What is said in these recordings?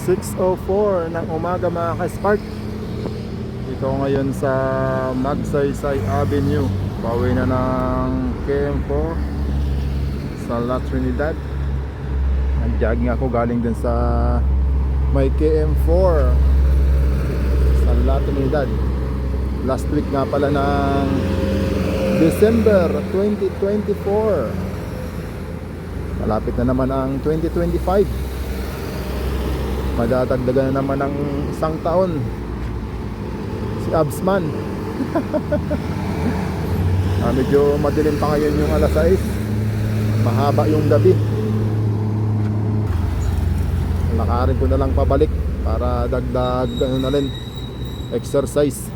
6:04 ng umaga mga ka-Spark. Ito ngayon sa Magsaysay Avenue. Pauwi na ng KM4 sa La Trinidad. Nag-jogging ako galing din sa may KM4 sa La Trinidad. Last week nga pala ng December 2024. Malapit na naman ang 2025. Madadagdagan na naman ng isang taon si Absman. Medyo madilim pa ngayon yung alas 6. Mahaba yung gabi. Lakarin ko na lang pabalik para dagdag na rin exercise.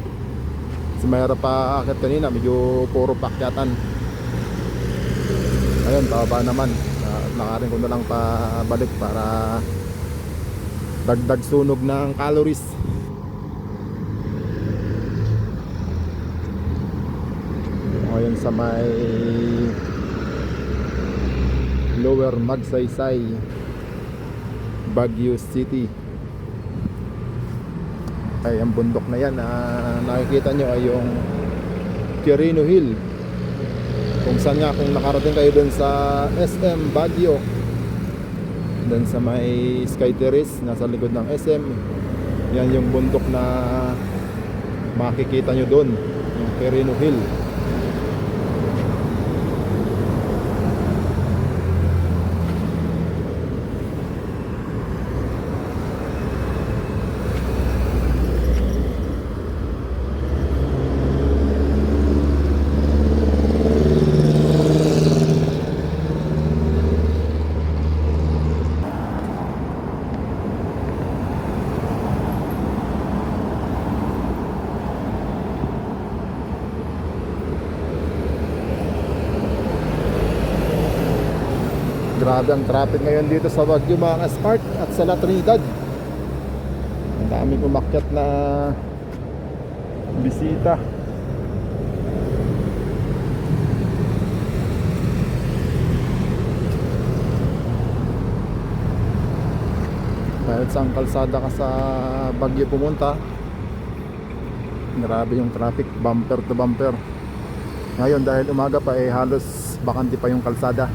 Kasi mayroon pa akit kanina, medyo puro pakyatan. Ayun, pababa naman. Lakarin ko na lang pabalik para dagdag sunog ng calories. Ngayon sa may Lower Magsaysay, Baguio City. Ay, ang bundok na yan nakikita nyo ay yung Quirino Hill. Kung saan nga, kung nakarating kayo dun sa SM Baguio, dun sa may Sky Terrace, nasa likod ng SM, yan yung bundok na makikita nyo dun, yung Quirino Hill. Grabe ang traffic ngayon dito sa Baguio mga Spark at sa La Trinidad. Ang daming umakyat na bisita. Kahit saan kalsada ka sa Baguio pumunta, grabe yung traffic, bumper to bumper. Ngayon dahil umaga pa halos bakante pa yung kalsada.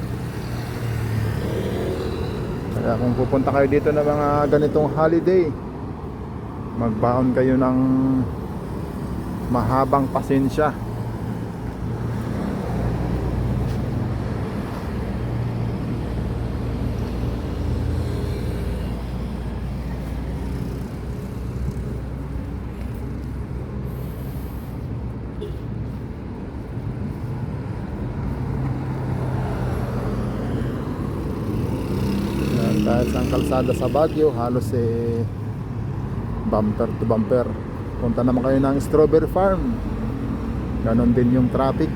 Kaya kung pupunta kayo dito ng mga ganitong holiday, magbaon kayo ng mahabang pasensya. Dahil sa kalsada sa Baguio, halos bumper to bumper. Punta naman kayo ng Strawberry Farm, ganon din yung traffic.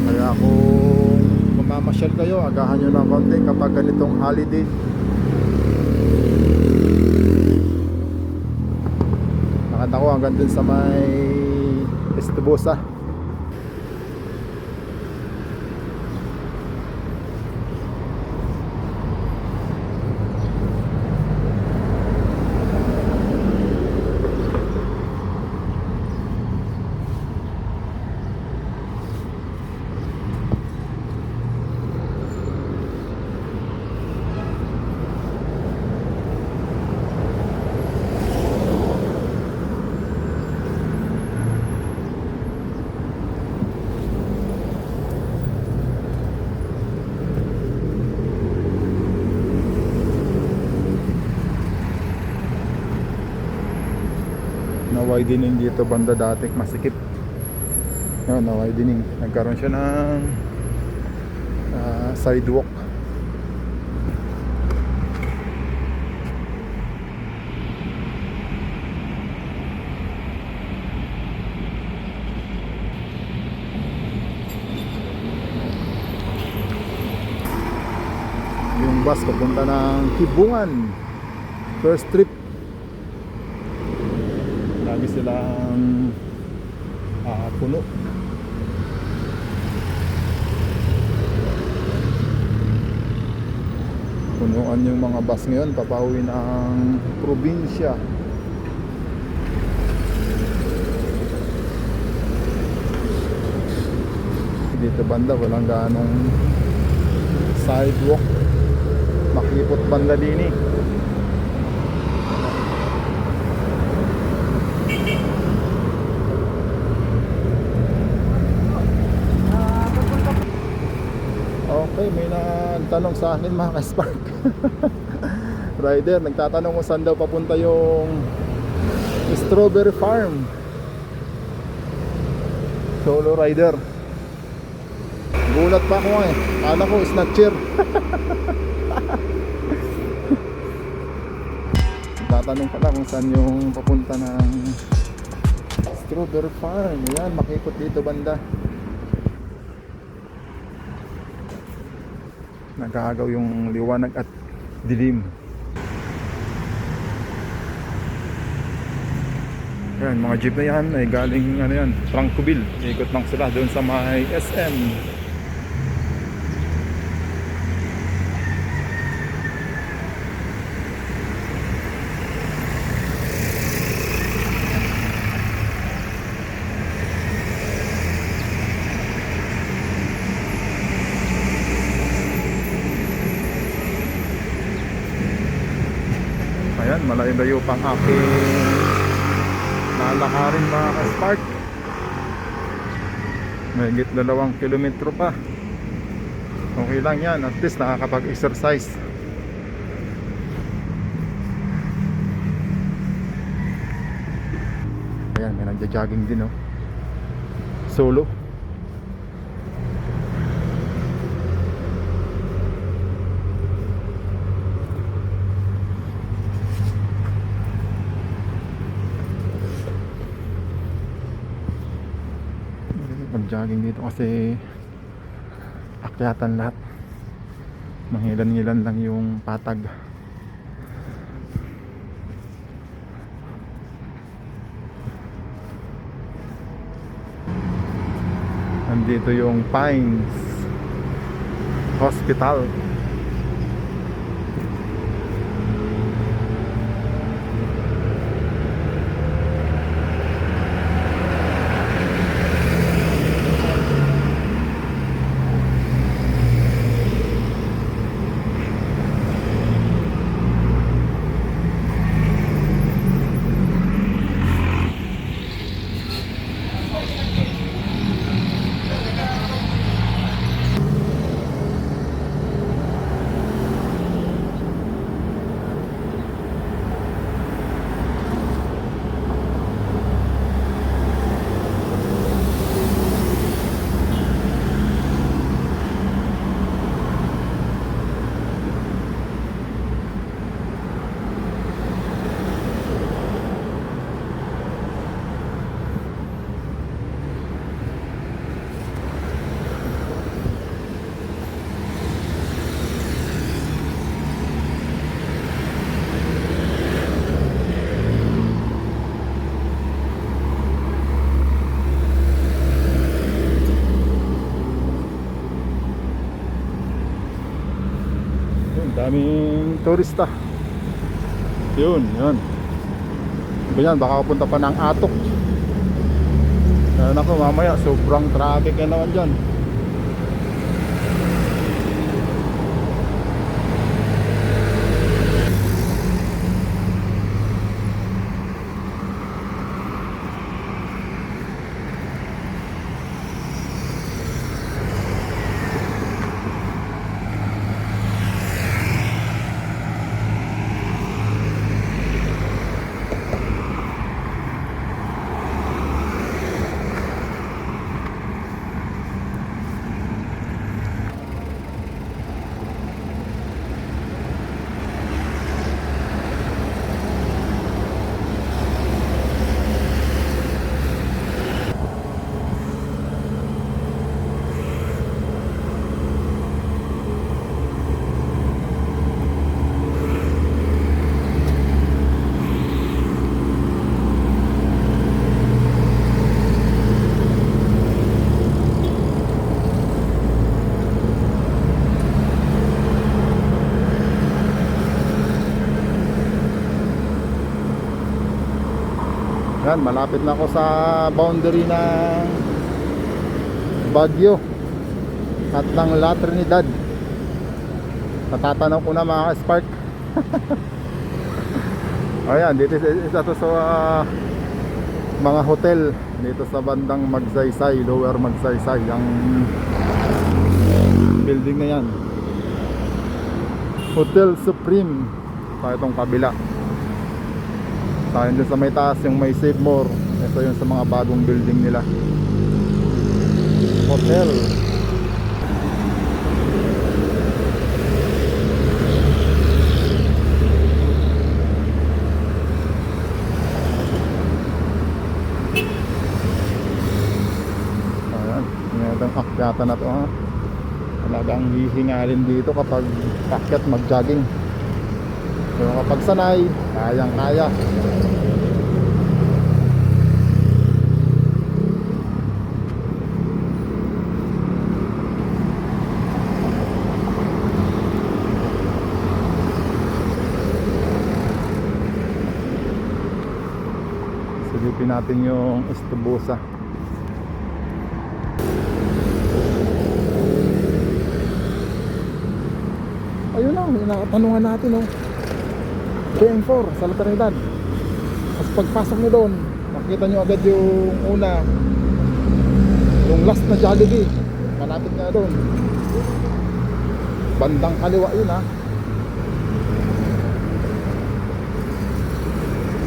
Kaya kung mamamasyal kayo, agahan nyo ng konti kapag ganitong holiday. Nakita ko hanggang dun sa may Estibosa. Na-widening dito banda dati, masikip. Yun, na-widening. Nagkaroon siya ng sidewalk. Yung bus papunta ng Kibungan, first trip. Lagi silang puno. punuan yung mga bus ngayon papauwi ng probinsya. Dito banda walang ganong sidewalk, makipot banda din eh. Okay, may nagtanong sa akin mga ka-spark. Rider, nagtatanong kung saan daw papunta yung strawberry farm. Solo rider. Gulat pa ako eh. Kala ko snatcher. Tatanong pala kung saan yung papunta ng strawberry farm. Yan, makikot dito banda. Nagkagaw yung liwanag at dilim. Yan, mga jeep na yan ay galing ano yan, Francoville. Ikot lang sila doon sa may SM. Ayan, malayo-layo pang aking lalakarin mga ka-spark. Mahigit 2 kilometro pa. Okay lang yan, at least nakakapag-exercise. Ayan, may nagja-jogging din oh. Solo. Pag-jogging dito kasi akyatan lahat. Mangilan-ngilan lang yung patag. Nandito yung Pines Hospital. Daming turista. Yun. Ganyan, baka punta pa ng Atok. Naku, mamaya sobrang traffic na naman dyan. Yan, malapit na ako sa boundary ng Baguio at ng La Trinidad. Natatanaw ko na mga Spark. Ayan, dito isa to sa mga hotel dito sa bandang Magsaysay, Lower Magsaysay, ang building na yan, Hotel Supreme. Sa itong kabila, sa yun sa may taas yung may Save More. Ito yung sa mga bagong building nila, hotel. Itong akyatan na to, ha, talagang hihingalin dito kapag akyat mag-jogging. Pero kapag sanay, kayang kaya. Silipin natin yung Estubosa. Ayun lang, yung nakatanungan natin, oh. KM4 sa La Trinidad. Tapos pagpasok nyo doon, makikita nyo agad yung una, yung last na Jollibee. Malapit nga doon, bandang kaliwa yun, ha.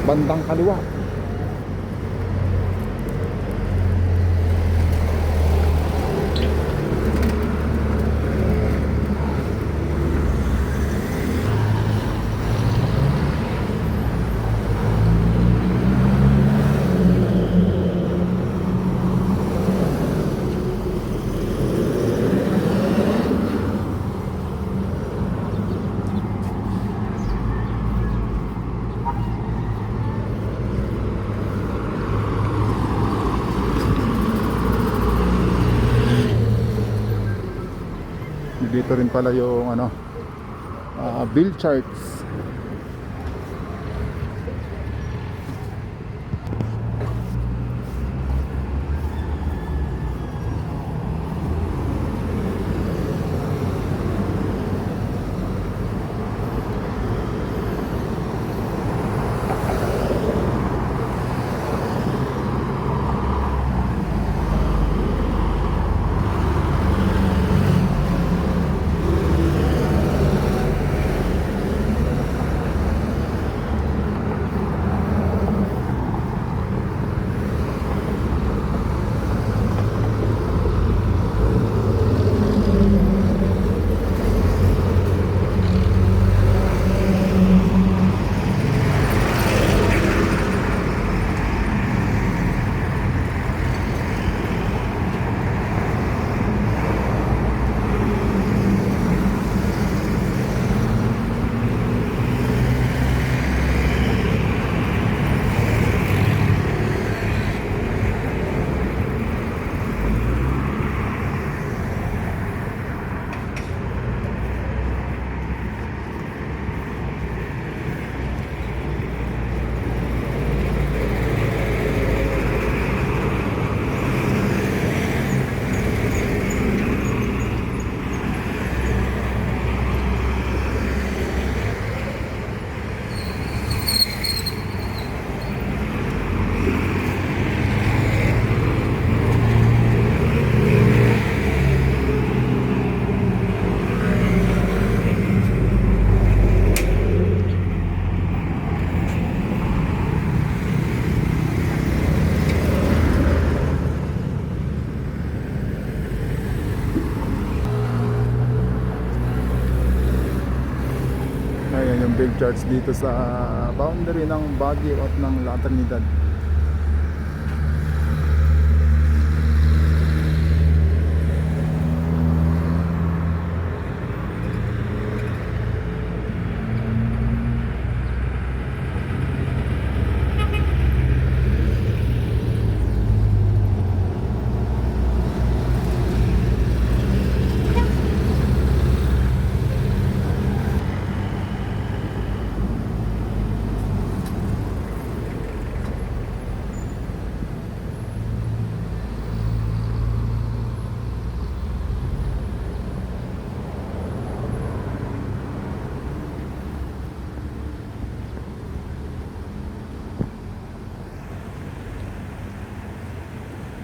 Bandang kaliwa. Dito rin pala yung bill charts. Ayan yung bill charts dito sa boundary ng Baguio at ng La Trinidad.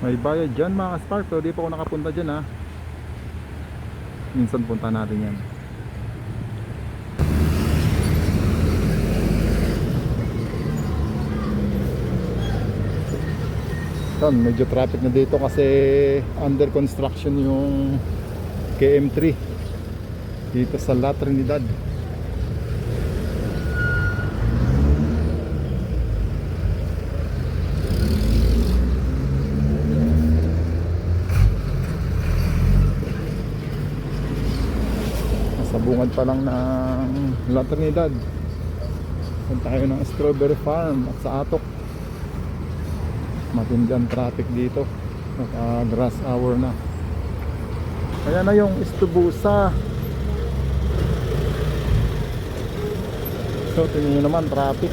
May bayad dyan mga ka-spark, pero di pa ako nakapunta dyan ha. Minsan punta natin yan. Yan, medyo traffic na dito kasi under construction yung KM3 dito sa La Trinidad. Nasa bungad pa lang ng La Trinidad. Punta tayo ng Strawberry Farm at sa Atok. Matindang traffic dito. Naka grass hour na. Kaya na yung Estubusa. So tingnan nyo naman traffic.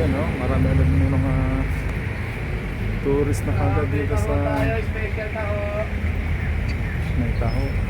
Yan no, marami na yung mga tourist na kagad dito sa may taho.